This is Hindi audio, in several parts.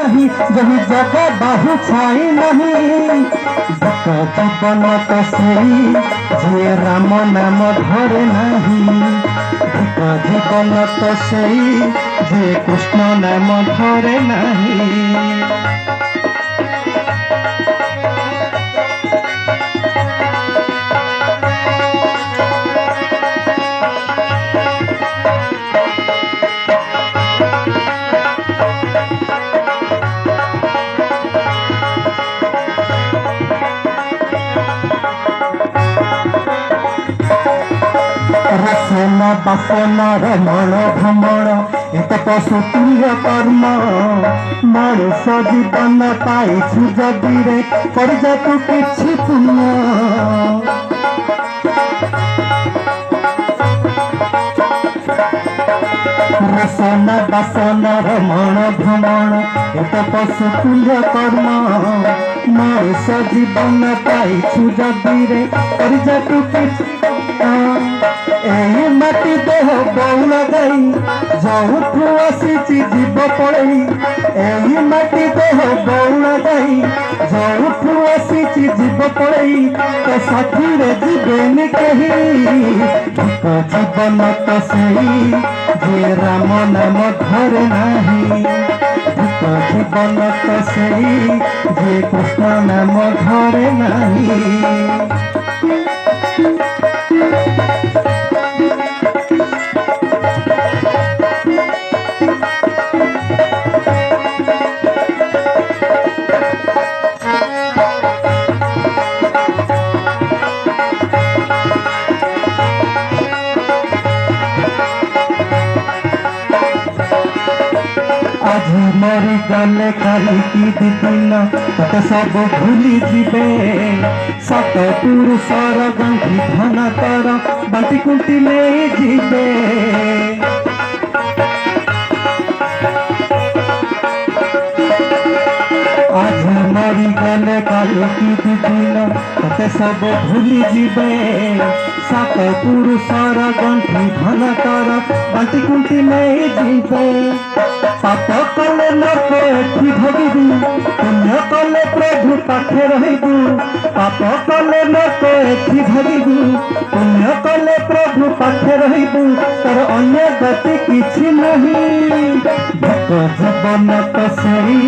नहीं जही जगह बाहु छाई नहीं जीवन तो सही जे राम नाम धरे नहीं जीवन तो सही जे कृष्ण नाम धरे नहीं। रसन बासन रमण भ्रमण एक पशुतुल्य कर्म मनुष जीवन पाइछु जदि रे कर जा तू किछि पुण्य। रसन बासन रमण भ्रमण एक पशुतुल्य कर्म मनुष जीवन पाइछु जदि रे कर जा तू किछि माटी देह बौल गई जो आसी जीव पड़ई एही माटी देह बौल गई जो आसी जीव पड़ई तो साथी रे जीवन कही जीवन तो सही जे राम नाम धरे नहीं जीवन तो सही जे कृष्ण नाम धरे नहीं। आज मरी गले काली की दिन तते सब भूली जीवे सत पुरुषर गंठी धन तर बाटी कुंटी ले जीवे। आज मरी गले काली की दिन तते सब भूली जीवे सत पुरुषर गंठी धन तर बाटी कुंटी ले जीवे। पाप कले लोक एठी भोगिबू पुण्य कले प्रभु पाखे रहिबू पाप कले लोक एठी भोगिबू पुण्य कले प्रभु पाखे रहिबू तर अन्य गति किछि नहीं जीवन तो सही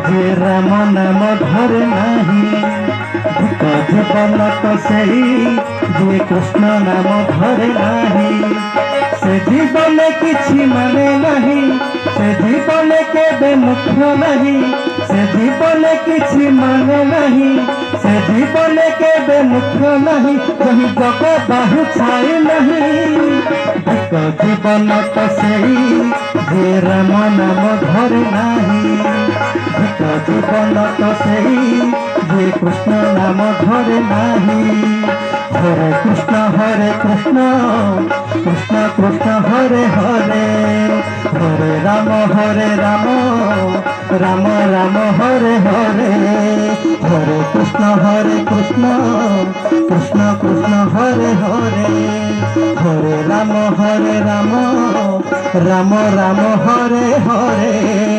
जे राम नाम धरे नहीं जीवन तो सही जे कृष्ण नाम धरे नहीं। से जीवन किछि माने नहीं से जीवन के मुख्य नहीं से जीवन किछि माने नहीं से जीवन के मुख्य नहीं कहीं जग बाहु छाई नहीं जीवन तो सही जे राम नाम धरे नहीं जीवन तो सही जे कृष्ण नाम धरे नहीं। हरे कृष्ण कृष्ण कृष्ण हरे हरे हरे राम राम राम हरे हरे हरे कृष्ण कृष्ण कृष्ण हरे हरे हरे राम राम राम हरे हरे।